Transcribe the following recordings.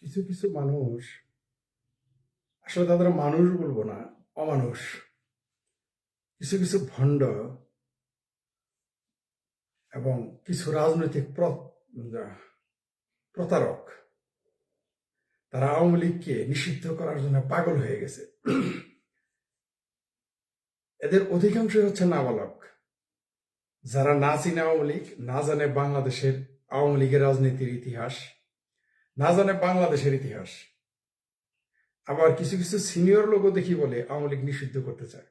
কিছু কিছু মানুষ, আসলে তাদের মানুষ বলবো না, অমানুষ। কিছু কিছু ভণ্ড এবং কিছু রাজনৈতিক প্রতারক, তারা আওয়ামী লীগকে নিষিদ্ধ করার জন্য পাগল হয়ে গেছে। এদের অধিকাংশই হচ্ছে নাবালক, যারা না চিনে আওয়ামী লীগ, না জানে বাংলাদেশের আওয়ামী লীগের রাজনীতির ইতিহাস, না জানে বাংলাদেশের ইতিহাস। আবার কিছু কিছু সিনিয়র লোকও দেখি বলে আওয়ামী লীগ নিষিদ্ধ করতে চায়।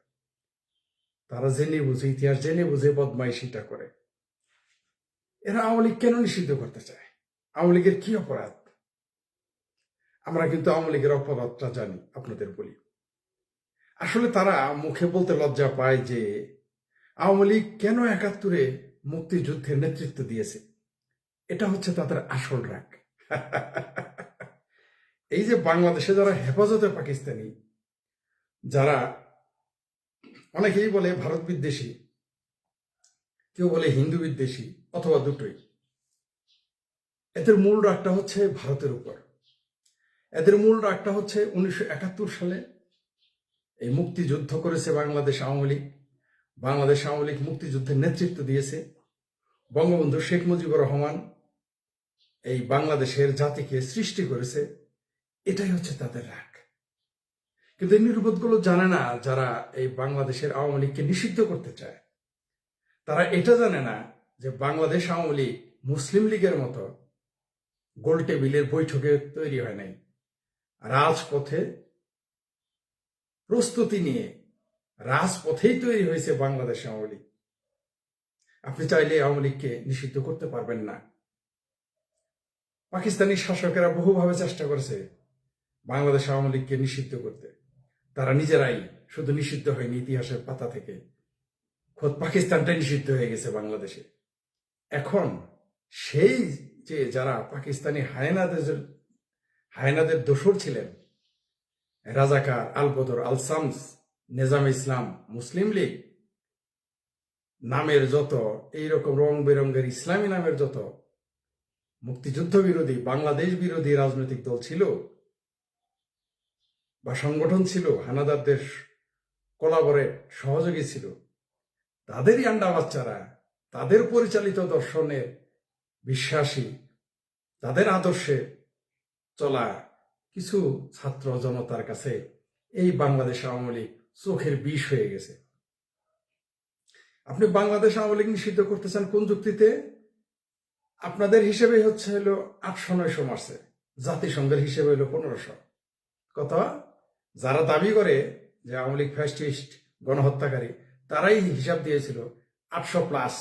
তারা জেনে বুঝে, ইতিহাস জেনে বুঝে বদমাইশিটা করে। এরা আওয়ামী লীগ কেন নিষিদ্ধ করতে চায়? আওয়ামী লীগের কি অপরাধ? আমরা কিন্তু আওয়ামী লীগের অপরাধটা জানি, আপনাদের বলি। আসলে তারা মুখে বলতে লজ্জা পায় যে আওয়ামী লীগ কেন ৭১-এ মুক্তিযুদ্ধের নেতৃত্ব দিয়েছে। এটা হচ্ছে তাদের আসল রাগ। এই যে বাংলাদেশে যারা হেফাজতে পাকিস্তানি, যারা অনেকেই বলে ভারত বিদ্বেষী, কেউ বলে হিন্দু বিদ্বেষী, অথবা দুটোই। এদের মূল রাগটা হচ্ছে ভারতের উপর। এদের মূল রাগটা হচ্ছে ১৯৭১ সালে এই মুক্তিযুদ্ধ করেছে বাংলাদেশ আওয়ামী লীগ। বাংলাদেশ আওয়ামী লীগ মুক্তিযুদ্ধের নেতৃত্ব দিয়েছে। বঙ্গবন্ধু শেখ মুজিবুর রহমান এই বাংলাদেশের জাতিকে সৃষ্টি করেছে। এটাই হচ্ছে তাদের রাগ। কিন্তু এই নির্বোধগুলো জানে না, যারা এই বাংলাদেশের আওয়ামী লীগকে নিষিদ্ধ করতে চায়, তারা এটা জানে না যে বাংলাদেশ আওয়ামী লীগ মুসলিম লীগের মতো গোল টেবিলের বৈঠকে তৈরি হয় নাই। রাজপথে প্রস্তুতি নিয়ে রাজপথেই তৈরি হয়েছে বাংলাদেশ আওয়ামী লীগ। আপনি চাইলে আওয়ামী লীগকে নিষিদ্ধ করতে পারবেন না। পাকিস্তানি শাসকেরা বহুভাবে চেষ্টা করেছে বাংলাদেশ আওয়ামী লীগকে নিষিদ্ধ করতে। তারা নিজেরাই শুধু নিষিদ্ধ হয়নি ইতিহাসের পাতা থেকে, খোদ পাকিস্তানটাই নিষিদ্ধ হয়ে গেছে বাংলাদেশে। এখন সেই যে যারা পাকিস্তানি হায়নাদের দোসর ছিলেন, রাজাকার, আলবদর, আল শামস, নেজাম ইসলাম, মুসলিম লীগ নামের যত এইরকম রং বেরঙ্গের ইসলামী নামের যত মুক্তিযুদ্ধ বিরোধী, বাংলাদেশ বিরোধী রাজনৈতিক দল ছিল বা সংগঠন ছিল, হানাদারদের কোলাবরেট সহযোগী ছিল, তাদেরই আন্ডা বাচ্চারা, তাদের পরিচালিত দর্শনের বিশ্বাসী, তাদের আদর্শে চলা কিছু ছাত্র জনতার কাছে এই বাংলাদেশ আওয়ামী লীগ চোখের বিষ হয়ে গেছে। আপনি বাংলাদেশ আওয়ামী লীগ নিষিদ্ধ করতে চান কোন যুক্তিতে? আপনাদের হিসেবে হচ্ছে হলো ৮০০-৯০০ মারছে, জাতিসংঘের হিসেবে হলো ১৫০০। কত? যারা দাবি করে যে আওয়ামী লীগ ফ্যাসিস্ট, গণহত্যাকারী, তারাই হিসাব দিয়েছিল ৮০০+।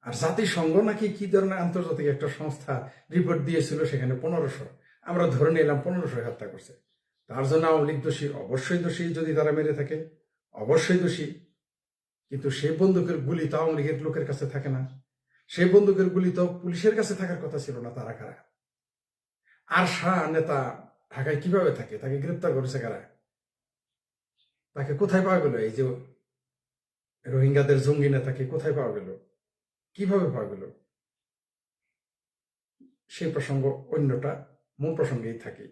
আর জাতিসংঘ নাকি কি ধরনের আন্তর্জাতিক একটা সংস্থা রিপোর্ট দিয়েছিল, সেখানে ১৫০০। আমরা ধরে নিলাম ১৫০০ হত্যা করছে। তার জন্য আওয়ামী লীগ দোষী? অবশ্যই দোষী। যদি তারা মেরে থাকে অবশ্যই দোষী। কিন্তু সেই বন্দুকের গুলি তো আওয়ামী লীগের লোকের কাছে থাকে না। সেই বন্দুকের গুলি তো পুলিশের কাছে থাকার কথা ছিল না। তারা কারা? আর শাহ নেতা ঢাকায় কিভাবে থাকে? তাকে গ্রেপ্তার করেছে কারা? তাকে কোথায় পাওয়া গেল? এই যে রোহিঙ্গাদের জঙ্গি নেতাকে কোথায় পাওয়া গেল? কিভাবে পাওয়া গেল? সেই প্রসঙ্গ অন্যটা, মূল প্রসঙ্গেই থাকি।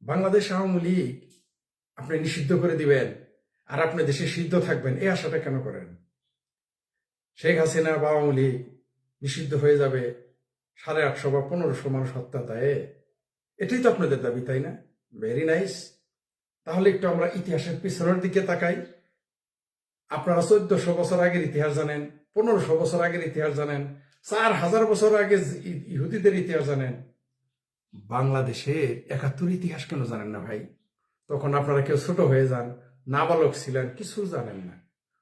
বাংলাদেশ আওয়ামী লীগ আপনি নিষিদ্ধ করে দিবেন আর আপনি দেশে সিদ্ধ থাকবেন, এই আশাটা কেন করেন? শেখ হাসিনা বা আওয়ামী লীগ নিষিদ্ধ হয়ে যাবে ৮৫০ বা ১৫০০ মানুষ হত্যা দায়ে, এটাই তো আপনাদের দাবি, তাই না? Very nice. তাহলে একটু আমরা ইতিহাসের পিছনের দিকে তাকাই। আপনারা ১৪০০ বছর আগের ইতিহাস জানেন, ১৫০০ বছর আগের ইতিহাস জানেন, ৪০০০ বছর আগে ইহুদিদের ইতিহাস জানেন। বাংলাদেশের ৭১ ইতিহাস কেন জানেন না ভাই? তখন আপনারা কেউ ছোট হয়ে যান, নাবালক ছিলেন, কিছু জানেন না।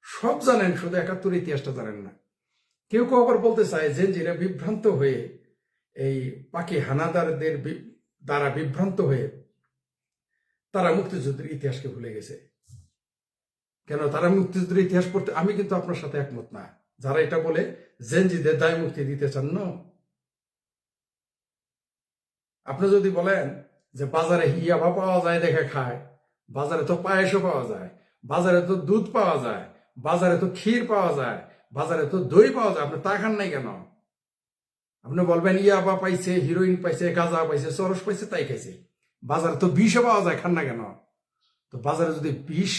সব জানেন, শুধু ৭১ ইতিহাসটা জানেন না। কেউ কেউ আবার বলতে চায় জেনজিরা বিভ্রান্ত হয়ে, এই পাকি হানাদারদের দ্বারা বিভ্রান্ত হয়ে তারা মুক্তিযুদ্ধের ইতিহাসকে ভুলে গেছে। কেন তারা মুক্তিযুদ্ধের ইতিহাস পড়তে? আমি কিন্তু আপনার সাথে একমত না। যারা এটা বলে জেনজিদের দায় মুক্তি দিতে চান না। আপনি যদি বলেন যে বাজারে ইয়াবা পাওয়া যায় দেখে খায়, বাজারে তো পায়েসও পাওয়া যায়, বাজারে তো দুধ পাওয়া যায়, বাজারে তো ক্ষীর পাওয়া যায়, বাজারে তো দই পাওয়া যায়, আপনি তা খান নাই কেন? আপনি বলবেন ইয়াবা পাইছে, হিরোইন পাইছে, গাঁজা পাইছে, চরস পাইছে, তাই খাইছে। বাজারে তো বিষও পাওয়া যায়, খান না কেন? তো বাজারে যদি বিষ,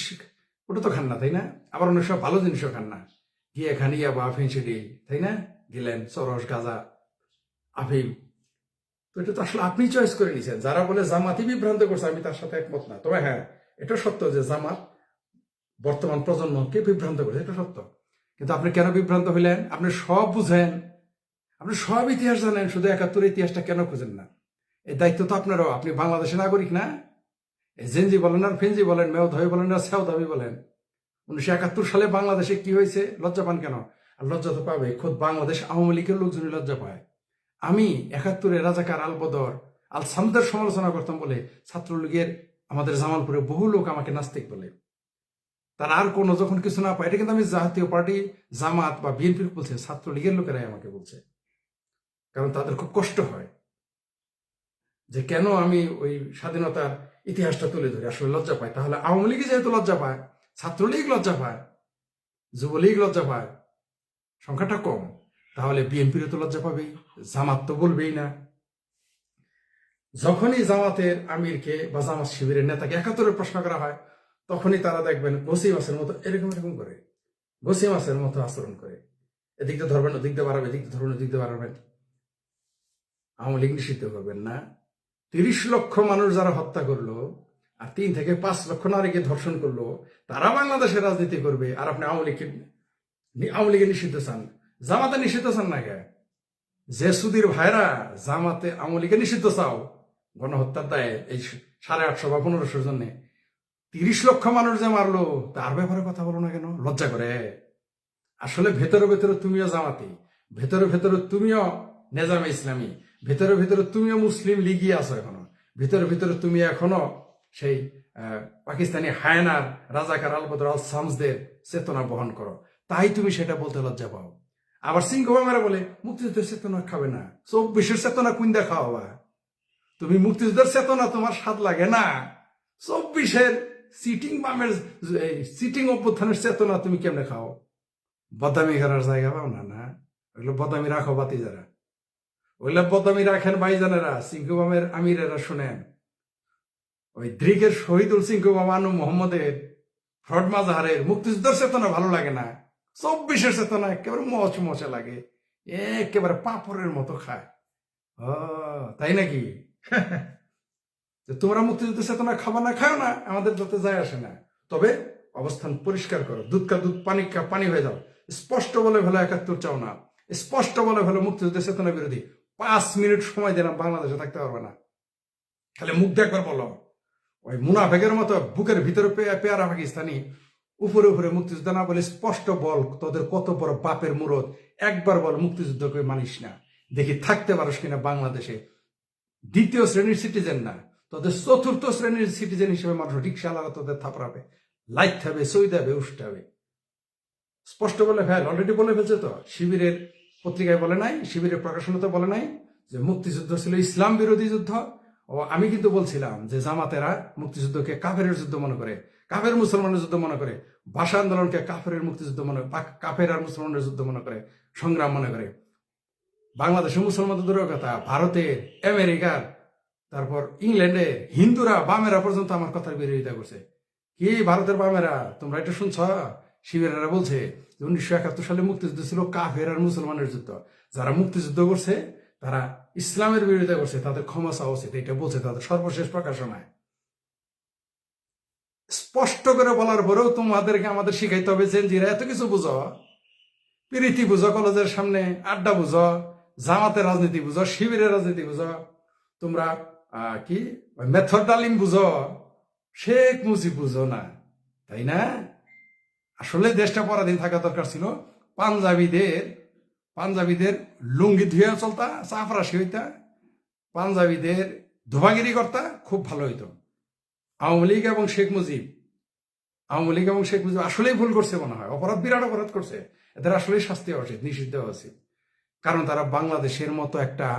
ওটা তো খান না, তাই না? আবার অনেক সব ভালো জিনিসও খান না, গিয়ে খান ইয়াবা, ফেন্সিডি, তাই না? গেলেন চরস, গাঁজা, আফিম। তো এটা তো আসলে আপনি চয়েস করে নিছেন। যারা বলে জামাতই বিভ্রান্ত করছে, আমি তার সাথে একমত না। তবে হ্যাঁ, এটা সত্য যে জামাত বর্তমান প্রজন্মকে বিভ্রান্ত করেছে, এটা সত্য। কিন্তু আপনি কেন বিভ্রান্ত হইলেন? আপনি সব বুঝেন, আপনি সব ইতিহাস জানেন, শুধু 71 ইতিহাসটা কেন খুঁজেন না? এই দায়িত্ব তো আপনারও। আপনি বাংলাদেশের নাগরিক না? এই জেনজি বলেন আর ফেনজি বলেন, মেয়ধাবী বলেন আর সেওদাবি বলেন, 1971 সালে বাংলাদেশে কি হয়েছে? লজ্জা পান কেন? আর লজ্জা তো পাবে, খোদ বাংলাদেশ আওয়ামী লীগের লোকজনই লজ্জা পায়। আমি 71-এ রাজাকার, আল বদর, আল সামদের সমালোচনা করতাম বলে ছাত্রলীগের আমাদের জামালপুরে বহু লোক আমাকে নাস্তিক বলে। তার আর কোনো যখন কিছু না পায়, এটা কিন্তু আমি জাতীয় পার্টি, জামাত বা বিএনপির বলছে, ছাত্রলীগের লোকেরাই আমাকে বলছে। কারণ তাদের খুব কষ্ট হয় যে কেন আমি ওই স্বাধীনতার ইতিহাসটা তুলে ধরি। আসলে লজ্জা পায়। তাহলে আওয়ামী লীগ যেহেতু লজ্জা পায়, ছাত্রলীগ লজ্জা পায়, যুবলীগ লজ্জা পায়, সংখ্যাটা কম, তাহলে বিএনপিরও তো লজ্জা পাবেই, জামাত তো বলবেই না। যখনই জামাতের আমিরকে বা জামাত শিবিরের নেতাকে 71-এর প্রশ্ন করা হয়, তখনই তারা দেখবেন গোসি মাছের মতো এরকম এরকম করে, গোসি মাছের মতো আচরণ করে। এদিক দিয়ে ধরবেন, ওদিক দিয়ে বাড়াবে, এদিক দিয়ে ধরবেন, ওদিক দিয়ে বাড়াবেন। আওয়ামী লীগ নিষিদ্ধ করবেন না? 30 লক্ষ মানুষ যারা হত্যা করলো আর 3 থেকে 5 লক্ষ নারীকে ধর্ষণ করলো, তারা বাংলাদেশের রাজনীতি করবে, আর আপনি আওয়ামী লীগের নিষিদ্ধ চান? জামাতে নিষিদ্ধ চান না কে? যে সুদীর ভাইরা জামাতে আওয়ামী লীগের নিষিদ্ধ চাও গণহত্যার দায়ে, এই 850 বা 1500 জন্য 30 লক্ষ মানুষ যে মারলো, তার ব্যাপারে কথা বলো না কেন? লজ্জা করে? আসলে ভেতরে ভেতরে তুমিও জামাতি, ভেতরে ভেতরে তুমিও নেজামে ইসলামী, ভেতরে ভেতরে তুমিও মুসলিম লীগই আছো এখনো, ভিতরে ভিতরে তুমি এখনো সেই পাকিস্তানি হায়নার, রাজাকার, আল বদর, আল সামসদের চেতনা বহন করো। তাই তুমি সেটা বলতে লজ্জা পাও। আবার সিংহবামেরা বলে মুক্তিযুদ্ধের চেতনা খাবে না। 24-এর চেতনা কুইন্দা খাওয়া? তুমি মুক্তিযুদ্ধের চেতনা তোমার স্বাদ লাগে না? 24-এর সিটিং বামের, সিটিং অভ্যুত্থানের চেতনা তুমি কেমনে খাও? বদামি করার জায়গা পাও না? না, ওইগুলো বদামি রাখো বাতি যারা, ওইগুলো বদামি রাখেন ভাইজানেরা, সিংহবামের আমিরেরা শুনেন। ওই দ্রিকের শহীদুল সিংহবাম, আনু মোহাম্মদের, ফ্রড মাজাহারের মুক্তিযুদ্ধের চেতনা ভালো লাগে না? 24-এর চেতনা একেবারে মচমচে লাগে, একেবারে পাপড়ের মতো খায়। ও তাই নাকি? তোমরা মুক্তিযুদ্ধের চেতনা খাবা না, খাও না, আমাদের যাতে যায় আসে না। তবে অবস্থান পরিষ্কার করো, দুধ কা দুধ, পানি কা পানি হয়ে যাও। স্পষ্ট বলে ফেলো 71 চাও না, স্পষ্ট বলে ফেলো মুক্তিযুদ্ধের চেতনা বিরোধী। 5 মিনিট সময় দিলাম, বাংলাদেশে থাকতে পারবে না। খালি মুখ দেখবার বলো। ওই মুনাফেকের মতো বুকের ভিতরে পেয়ারা পাকিস্তানি, উপরে উপরে মুক্তিযুদ্ধ না বলে স্পষ্ট বল তোদের কত বড় বাপের মুরত। একবার বল মুক্তিযুদ্ধকে মানিস না, দেখি থাকতে পারস কিনা বাংলাদেশে। 2য় শ্রেণীর সিটিজেন না, তোদের 4র্থ শ্রেণীর সিটিজেন হিসেবে মানুষ রিক্সাওয়ালারা তোদের থাপড়াবে, লাইট হবে, সই দেবে, উষ্টাবে। স্পষ্ট বলে ফেল, অলরেডি বলে ফেলছে তো। শিবিরের পত্রিকায় বলে নাই, শিবিরের প্রকাশনতে বলে নাই যে মুক্তিযুদ্ধ ছিল ইসলাম বিরোধী যুদ্ধ। ও আমি কিন্তু বলছিলাম যে জামাতেরা মুক্তিযুদ্ধকে কাফেরের যুদ্ধ মনে করে, কাফের মুসলমানের যুদ্ধ মনে করে, ভাষা আন্দোলনকে কাফের মুক্তিযুদ্ধ মনে, কাফের আর মুসলমানের যুদ্ধ মনে করে, সংগ্রাম মনে করে। বাংলাদেশের মুসলমানদের দূরের কথা, ভারতের, আমেরিকার, তারপর ইংল্যান্ডে হিন্দুরা, বামেরা পর্যন্ত আমার কথার বিরোধিতা করছে। কি ভারতের বামেরা, তোমরা এটা শুনছ? শিবিরেরা বলছে 1971 সালে মুক্তিযুদ্ধ ছিল কাফের আর মুসলমানের যুদ্ধ। যারা মুক্তিযুদ্ধ করছে তারা ইসলামের বিরোধিতা করছে, তাদের ক্ষমা চাওয়া উচিত, এটা বলছে তাদের সর্বশেষ প্রকাশনায়। স্পষ্ট করে বলার পরেও তোমাদেরকে আমাদের শিখাইতে হবে জেনজিরা এত কিছু বুঝো, প্রীতি বুঝো, কলেজের সামনে আড্ডা বুঝো, জামাতের রাজনীতি বুঝো, শিবিরের রাজনীতি বুঝো, তোমরা কি মেথড ডালিম বুঝো, শেখ মুজিব বুঝো না, তাই না? আসলে দেশটা পরাধীন থাকা দরকার ছিল। পাঞ্জাবিদের লুঙ্গি ধুয়ে চলতা, চাপরাশি হইতা, পাঞ্জাবিদের ধোবাগিরি করতা, খুব ভালো হইতো। আওয়ামী লীগ এবং শেখ মুজিব আসলেই ভুল করছে মনে হয়, অপরাধ, বিরাট অপরাধ করছে। এদের আসলেই শাস্তি হওয়া উচিত, নিষিদ্ধ হওয়া উচিত। কারণ তারা বাংলাদেশের মতো একটা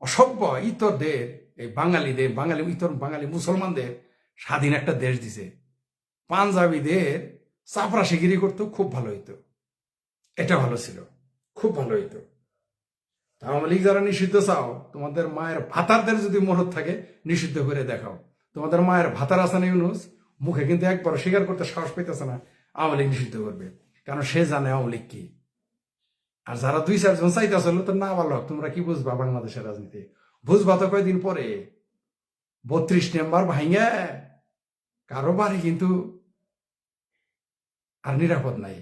অসভ্য ইতরদের, এই বাঙালি মুসলমানদের স্বাধীন একটা দেশ দিছে। পাঞ্জাবিদের চাপরাশিগিরি করতো, খুব ভালো হইতো, এটা ভালো ছিল, খুব ভালো হইতো। আওয়ামী লীগ যারা নিষিদ্ধ চাও, তোমাদের মায়ের ভাতারদের যদি মরদ থাকে নিষিদ্ধ করে দেখাও। তোমাদের মায়ের ভাতার আছে না ইউনুস, মুখে কিন্তু একবার স্বীকার করতে সাহস পাইতেছে না আওয়ামী লীগ নিষিদ্ধ করবে, কারণ সে জানে আওয়ামী লীগ কি। আর যারা 2-4 জন চাইতেছিল তো না বলো, তোমরা কি বুঝবা বাংলাদেশের রাজনীতি? বুঝবা তো কয়দিন পরে। 32 নম্বর ভাইঙ্গা কারো বাড়ি কিন্তু আর নিরাপদ নাই।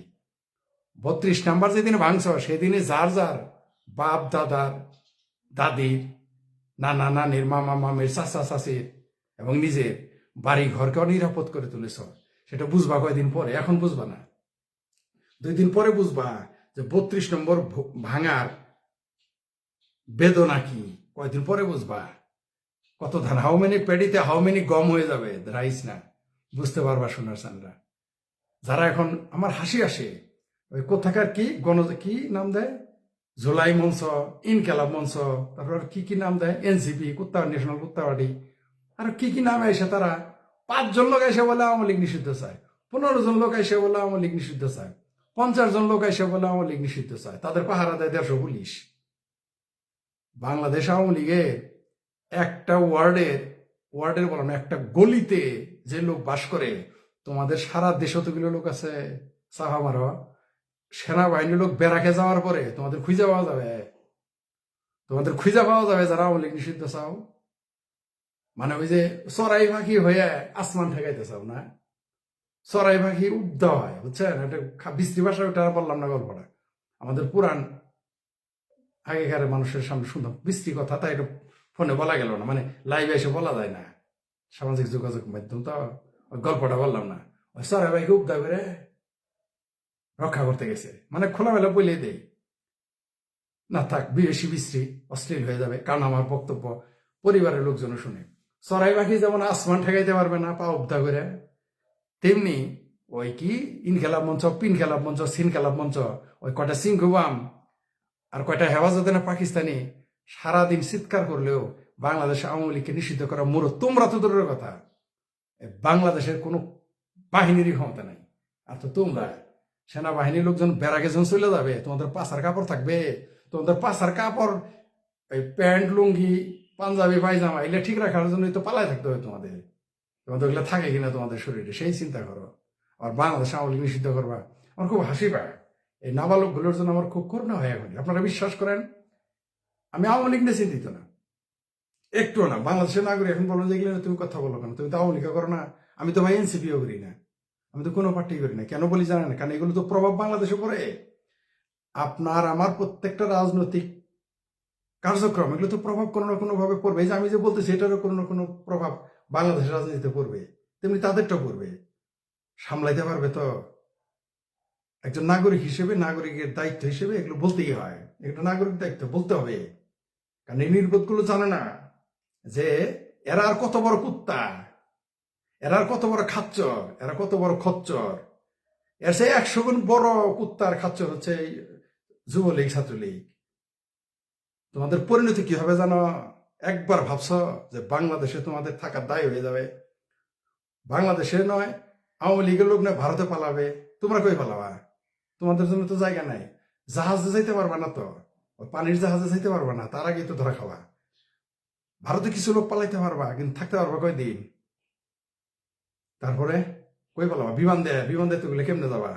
32 নম্বর যেদিন ভাঙছ সেদিনে যার যার বাপ দাদার, দাদির, নানা নানির, মামা মামির, চাচা চাচির এবং নিজের বাড়ি ঘরকেও নিরাপদ করে তুলেছ। সেটা বুঝবা কয়দিন পরে, এখন বুঝবা না। 2 দিন পরে বুঝবা যে 32 নম্বর ভাঙার বেদনা কি, কয়দিন পরে বুঝবা। কত ধান, হাউ মেনি পেডিতে হাউ মেনি গম হয়ে যাবে রাইস না, বুঝতে পারবা সোনার চানরা। যারা এখন আমার হাসি আসে, ওই কোথাকার কি নাম দেয়, জুলাই মঞ্চ, ইনকেলাব মঞ্চ, তারপর কি নাম দেয়, এনসিপি, কুত্তা ন্যাশনাল কুত্তা পার্টি, আর কি নামে এসে তারা 5 জন লোক এসে বলে আওয়ামী লীগ নিষিদ্ধ চায়, 15 জন লোক এসে বলে আওয়ামী লীগ নিষিদ্ধ চায়, 50 জন লোক এসে বলে আওয়ামী লীগ নিষিদ্ধ চায়। তাদের পাহারা দেয় 150 পুলিশ। বাংলাদেশ আওয়ামী লীগের একটা ওয়ার্ডের বলো না, একটা গলিতে যে লোক বাস করে, তোমাদের সারা দেশে অতগুলো লোক আছে। সাহা মারো, সেনাবাহিনীর লোক বেড়াকে যাওয়ার পরে তোমাদের খুঁজে পাওয়া যাবে যারা আওয়ামী লীগ নিষিদ্ধ চাও। মানে ওই যে চড়াই পাখি হয়ে আসমান ঠেকাইতে চাও না, চড়াই পাখি উদ্ধ হয়, বুঝছেন? এটা বৃষ্টি ভাষা, ওটা আর বললাম না গল্পটা, আমাদের পুরাণ আগেকার মানুষের সামনে শুনতাম বৃষ্টি কথা, তাই এটা ফোনে বলা গেল না, মানে লাইভে এসে বলা যায় না, সামাজিক যোগাযোগ মাধ্যম তো ওই গল্পটা বললাম না। ওই চড়াই পাখি উদ্ধ করে রক্ষা করতে গেছে, মানে খোলামেলা বলে দেই না, থাক বেশি বিশ্রী অশ্লীল হয়ে যাবে, কারণ আমার বক্তব্য পরিবারের লোকজন শুনে। চড়াই পাখি যেমন আসমান ঠেকাইতে পারবে না পা উদ্ধা করে, তেমনি ওই কি ইনকেলাব মঞ্চ, পিনকেলাব মঞ্চ, সিনকেলাব মঞ্চ, ওই কয়টা সিংকুবাম আর কয়টা হেফাজতে না পাকিস্তানি সারাদিন চিৎকার করলেও বাংলাদেশ আওয়ামী লীগকে নিষিদ্ধ করা মুরো তোমরা তো দূরের কথা, বাংলাদেশের কোনো বাহিনীরই ক্ষমতা নাই। আর তো তোমরা সেনাবাহিনীর লোকজন বেড়াকে যখন চলে যাবে, তোমাদের পাশার কাপড় থাকবে, তোমাদের পাশার কাপড়, ওই প্যান্ট লুঙ্গি পাঞ্জাবি পায়জামা এগুলো ঠিক রাখার জন্যই তো পালায় থাকতে হবে তোমাদের ওগুলো থাকে কিনা তোমাদের শরীরে সেই চিন্তা করো। আর বাংলাদেশ আওয়ামী লীগ নিষিদ্ধ করবা, আমার খুব হাসি পায়। এই নাবালকগুলোর জন্য আমার খুব করুণা হয় এখন। আপনারা বিশ্বাস করেন, আমি আওয়ামী লীগ নিয়ে চিন্তিত না, একটুও না। বাংলাদেশের নাগরিক এখন বলো যে এগুলো তুমি কথা বলো কেন, তুমি তো আওয়ামী লীগ করো না। আমি তো ভাই এনসিপিও করি না, আমি তো কোনো পার্টি করি না। কেন বলি জানেন? কারণ এগুলো তো প্রভাব বাংলাদেশে পড়ে। আপনার আমার প্রত্যেকটা রাজনৈতিক কার্যক্রম, এগুলো তো প্রভাব কোনো না কোনো ভাবে পড়বে। এই যে আমি যে বলতেছি, এটারও কোনো না কোনো প্রভাব বাংলাদেশের রাজনীতিতে পড়বে, তেমনি তাদেরটাও পড়বে। সামলাইতে পারবে তো? একজন নাগরিক হিসেবে, নাগরিকের দায়িত্ব হিসেবে এগুলো বলতেই হয়, এগুলো নাগরিক দায়িত্ব বলতে হবে। কারণ এই নির্বোধগুলো জানে না যে এরা আর কত বড় কুত্তা, এরা আর কত বড় খাচ্চর, এরা কত বড় খচ্চর। এর সে 100 গুণ বড় কুত্তার খাচ্চর হচ্ছে যুবলীগ, ছাত্রলীগ। তোমাদের পরিণতি কি হবে জানো? একবার ভাবছ যে বাংলাদেশে তোমাদের থাকার দায় হয়ে যাবে? বাংলাদেশে নয়, আওয়ামী লীগের লোক নয়, ভারতে পালাবে। তোমরা কই পালাবা? তোমাদের জন্য তো জায়গা নাই, জাহাজে যাইতে পারবা না, তো পানির জাহাজে যাইতে পারবা না, তার আগে তো ধরা খাওয়া। ভারতে কিছু লোক পালাইতে পারবা, কিন্তু থাকতে পারবা কয়দিন? তারপরে কই পালাবা? বিমান দেয় তো গুলো কেমনে যাবা?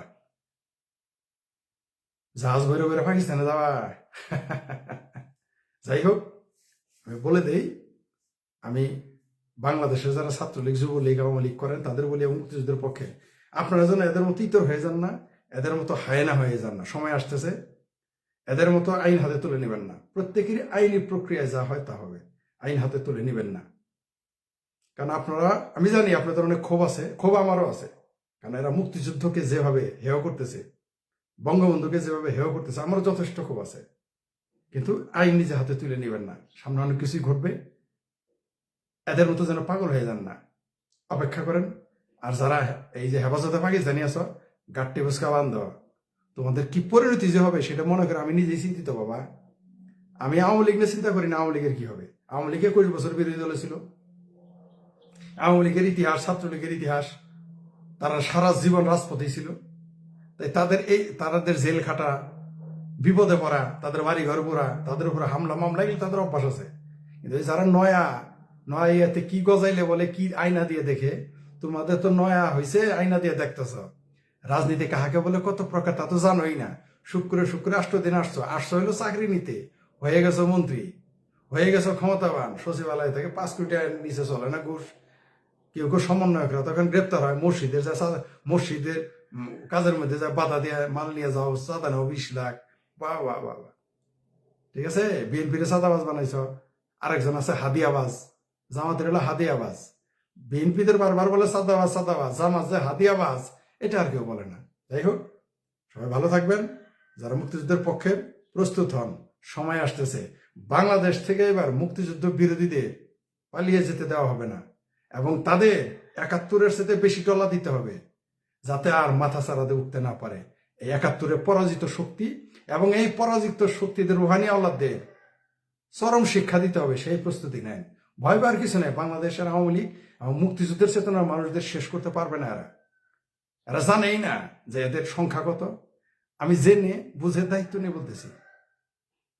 জাহাজ ভরে ভরে পাকিস্তানে যাবা? যাই হোক, আমি বলে দেই, আমি বাংলাদেশের যারা ছাত্রলীগ, যুবলীগ, আওয়ামী লীগ করেন তাদের বলি, মুক্তিযুদ্ধের পক্ষে। আপনারা যেন এদের মতো ইতর হয়ে যান না, এদের মতো হায়না হয়ে যান না। সময় আসতেছে, এদের মতো আইন হাতে তুলে নেবেন না। প্রত্যেকেরই আইনি প্রক্রিয়ায় যা হয় তা হবে, আইন হাতে তুলে নেবেন না। কারণ আপনারা, আমি জানি আপনাদের অনেক ক্ষোভ আছে, ক্ষোভ আমারও আছে। কারণ এরা মুক্তিযুদ্ধকে যেভাবে হেয় করতেছে, বঙ্গবন্ধুকে যেভাবে হেয় করতেছে, আমারও যথেষ্ট ক্ষোভ আছে। কিন্তু আইন নিজে হাতে তুলে নেবেন না, সামনে অনেক কিছুই ঘটবে। এদের মতো যেন পাগল হয়ে যান না, অপেক্ষা করেন। আর যারা এই যে হেফাজতে পাকিস্তানি আছো, গাট্টি বুসকা বান্ধ, তোমাদের কি পরিণতি যে হবে সেটা মনে করে আমি নিজেই চিন্তিত বাবা। আমি আওয়ামী লীগ নিয়ে চিন্তা করি না, আওয়ামী লীগের কি হবে। আওয়ামী লীগে 21 বছর বিরোধী দলে ছিল। আওয়ামী লীগের ইতিহাস, ছাত্রলীগের ইতিহাস, তারা সারা জীবন রাজপথেই ছিল। তাই তাদের জেল খাটা, বিপদে পড়া, তাদের বাড়ি ঘর পোড়া, তাদের উপরে হামলা মামলা, এগুলো তাদের অভ্যাস আছে। কিন্তু যারা নয়া ইয়াতে কি গজাইলে বলে কি আয়না দিয়ে দেখে, তোমাদের তো নয়া হয়েছে আয়না দিয়ে দেখতেছ। রাজনীতি কাহাকে বলে কত প্রকার তা তো জানোই না। শুক্রে 8 দিন আসছো হইলো চাকরি নিতে, হয়ে গেছো মন্ত্রী, হয়ে গেছো ক্ষমতাবান, সচিবালয় থেকে 5 কোটি টাকার নিচে চলে না ঘুষ। কেউ কেউ সমন্বয়করা তখন গ্রেপ্তার হয়, মসজিদের কাজের মধ্যে যা বাধা দিয়ে মাল নিয়ে যাও, চাঁদা নাও 20 লাখ। বাহ বাহ বাহ বাহ, ঠিক আছে। বিএনপির চাঁদাবাজ বানাইছ। আরেকজন আছে হাদিয়াবাজ, জামাতের হলো হাদিয়াবাজ। বিএনপিদের বারবার বলে চাঁদাবাজ, জামাত যে হাদিয়াবাজ, এটা আর কেউ বলে না। যাই হোক, সবাই ভালো থাকবেন। যারা মুক্তিযুদ্ধের পক্ষে প্রস্তুত হন, সময় আসতেছে। বাংলাদেশ থেকে এবার মুক্তিযুদ্ধ বিরোধীদের পালিয়ে যেতে দেওয়া হবে না, এবং তাদের 71-এর সাথে বেশি টলা দিতে হবে, যাতে আর মাথা ছাড়াতে উঠতে না পারে। এই 71-এ পরাজিত শক্তি এবং এই পরাজিত শক্তিদের রুহানি আওলাদদের চরম শিক্ষা দিতে হবে, সেই প্রস্তুতি নেন। ভয় পাওয়ার কিছু নেই। বাংলাদেশের আওয়ামী লীগ এবং মুক্তিযুদ্ধের চেতনার মানুষদের শেষ করতে পারবে না। এরা জানেই না যে এদের সংখ্যা কত। আমি জেনে বুঝে দায়িত্ব নিয়ে বলতেছি।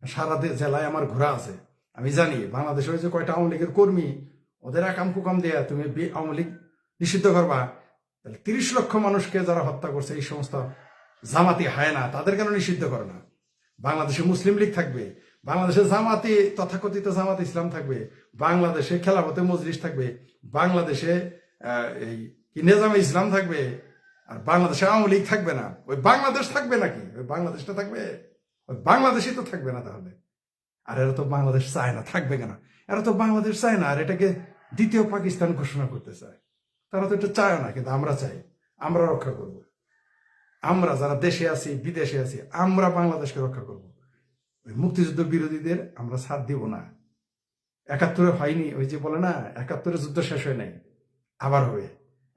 সারা জেলায় আমার ঘোরা আছে, আমি জানি বাংলাদেশের যে কয়টা আওয়ামী লীগের কর্মী, ওদের আকাম কুকাম দেয়া তুমি আওয়ামী লীগ নিষিদ্ধ করবা, তাহলে 30 লক্ষ মানুষকে যারা হত্যা করছে এই সমস্ত জামাতি হায়না, তাদের কেন নিষিদ্ধ করে না? বাংলাদেশে মুসলিম লীগ থাকবে, বাংলাদেশে জামাতি তথাকথিত জামাত ইসলাম থাকবে, বাংলাদেশে খেলাফতে মজলিস থাকবে, বাংলাদেশে এই নিজামে ইসলাম থাকবে, আর বাংলাদেশে আওয়ামী লীগ থাকবে না। ওই বাংলাদেশ থাকবে নাকি? ওই বাংলাদেশটা থাকবে? ওই বাংলাদেশই তো থাকবে না তাহলে। আর এরা তো বাংলাদেশ চায় না, থাকবে কেন? এরা তো বাংলাদেশ চায় না, আর এটাকে দ্বিতীয় পাকিস্তান ঘোষণা করতে চায়। তারা তো এটা চায় না, কিন্তু আমরা চাই। আমরা রক্ষা করব। আমরা যারা দেশে আছি, বিদেশে আছি, আমরা বাংলাদেশকে রক্ষা করব। ওই মুক্তিযুদ্ধ বিরোধীদের আমরা সাথ দিব না। 71-এ হয়নি, ওই যে বলে না 71-এর যুদ্ধ শেষ হয় নাই, আবার হবে।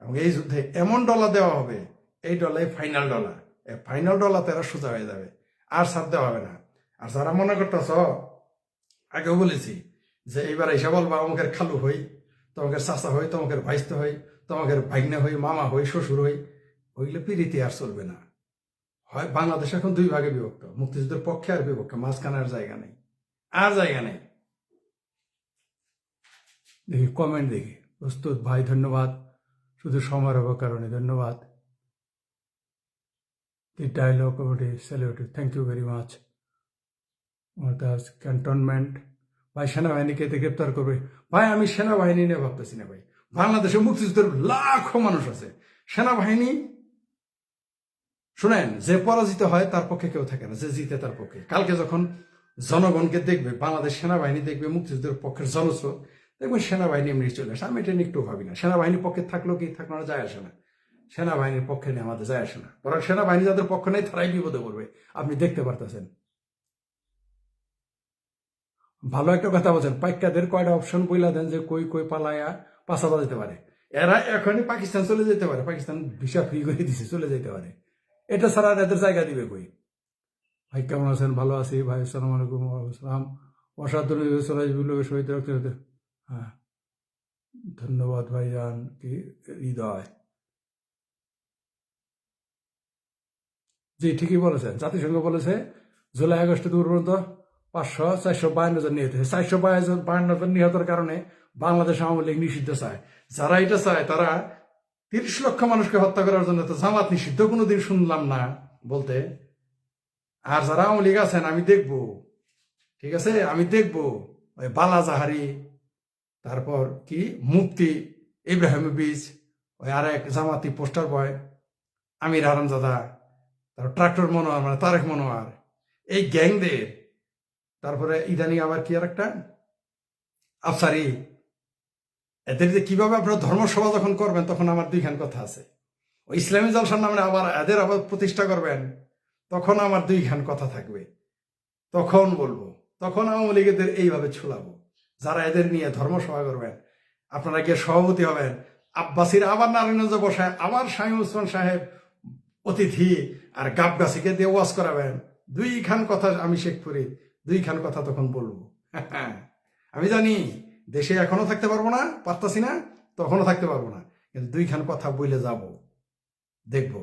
এবং এই যুদ্ধে এমন ডলা দেওয়া হবে, এই ডলাই ফাইনাল ডলা। এই ফাইনাল ডলাতে এরা সোজা হয়ে যাবে, আর সাথ দেওয়া হবে না। আর যারা মনে করতেছ, আগেও বলেছি যে এইবার এসে বলবা অমুকের খালু হই, তোমাকে চাচা হই, তোমাকে ভাইস্ত হই, তোমাকে ভাগ্নে হই, মামা হই, শ্বশুর হই, ওইগুলো পিড়িতে আর চলবে না। হয় বাংলাদেশ এখন 2 ভাগে বিভক্ত, মুক্তিযুদ্ধের পক্ষে আর বিপক্ষে, মাঝখানে আর জায়গা নেই, আর জায়গা নেই। দেখি কমেন্ট, দেখি। প্রস্তুত ভাই, ধন্যবাদ। শুধু সময়ের অভাব কারণে ধন্যবাদ। The dialogue committee celebrity, thank you very much. Cantonment ভাই, সেনাবাহিনীকে এতে গ্রেপ্তার করবে। ভাই আমি সেনাবাহিনী নিয়ে ভাবতেছি না ভাই। বাংলাদেশে মুক্তিযুদ্ধের লাখো মানুষ আছে। সেনাবাহিনী, শুনেন, যে পরাজিত হয় তার পক্ষে কেউ থাকে না, যে জিতে তার পক্ষে। কালকে যখন জনগণকে দেখবে, বাংলাদেশ সেনাবাহিনী দেখবে মুক্তিযুদ্ধের পক্ষের জনস্রোত, দেখবেন সেনাবাহিনী এমনি চলে আসে। আমি এটা নিয়ে একটু ভাবি না। সেনাবাহিনীর পক্ষে থাকলেও কি থাকলো না, যায় আসে না। সেনাবাহিনীর পক্ষে নিয়ে আমাদের যায় আসে না। বরং সেনাবাহিনী যাদের পক্ষ নেই তারাই বিপদে পড়বে, আপনি দেখতে পারতেছেন। ভালো একটা কথা বলছেন, পাইকাদের কয়টা অপশন বইলা দেন যে কই কই পালায়া পাশা যেতে পারে। এরা এখনই পাকিস্তান চলে যেতে পারে, পাকিস্তান ভিসা ফ্রি করে দিছে, চলে যেতে পারে। এটা ছাড়া এদের জায়গা দিবে কই? ভাই কেমন আছেন? ভালো আছি ভাই, আসসালামু আলাইকুম। ওয়ালাইকুম অসাধারণ শহীদ রাখতে হতে। হ্যাঁ, ধন্যবাদ ভাইজান, কি হৃদয়। জি, ঠিকই বলেছেন। জাতিসংঘ বলেছে জুলাই আগস্টে দূর পর্যন্ত 452 জন নিহত হয়েছে। 452 জন নিহতের কারণে বাংলাদেশ আওয়ামী লীগ নিষিদ্ধ চায়। যারা এটা চায় তারা 30 লক্ষ মানুষকে হত্যা করার জন্য তো জামাত নিষিদ্ধ কোনোদিন শুনলাম না বলতে। আর যারা আওয়ামী লীগ আছেন, আমি দেখবো, ঠিক আছে, আমি দেখবো ওই বালা জাহারি, তারপর কি মুফতি ইব্রাহিম বীজ, ওই আর এক জামাতি পোস্টার বয় আমির হারামজাদা, তারপর ট্রাক্টর মনোয়ার, মানে তারেক মনোয়ার, এই গ্যাংদের, তারপরে ইদানিং আবার কি আর একটা আফসারি, এদের যে কিভাবে আপনার ধর্মসভা যখন করবেন, তখন আমার 2খান কথা আছে। ওই ইসলামী জলসার নামে আবার এদের আবার প্রতিষ্ঠা করবেন, তখন আমার 2খান কথা থাকবে। তখন বলবো, তখন আওয়ামী লীগেদের এইভাবে ছুলাবো। যারা এদের নিয়ে ধর্মসভা করবেন, আপনারা গিয়ে সভাপতি হবেন, আব্বাসীর আবার নারায়ণগঞ্জ বসায়, আবার শামীম ওসমান সাহেব অতিথি, আর গাবগাছিকে দিয়ে ওয়াজ করাবেন। 2খান কথা আমি শেখ ফরিদ, 2খান কথা তখন বলবো। আমি জানি দেশে এখনো থাকতে পারবো না, পারতাছি না, তখনও থাকতে পারবো না, কিন্তু 2খান কথা বলে যাব, দেখবো।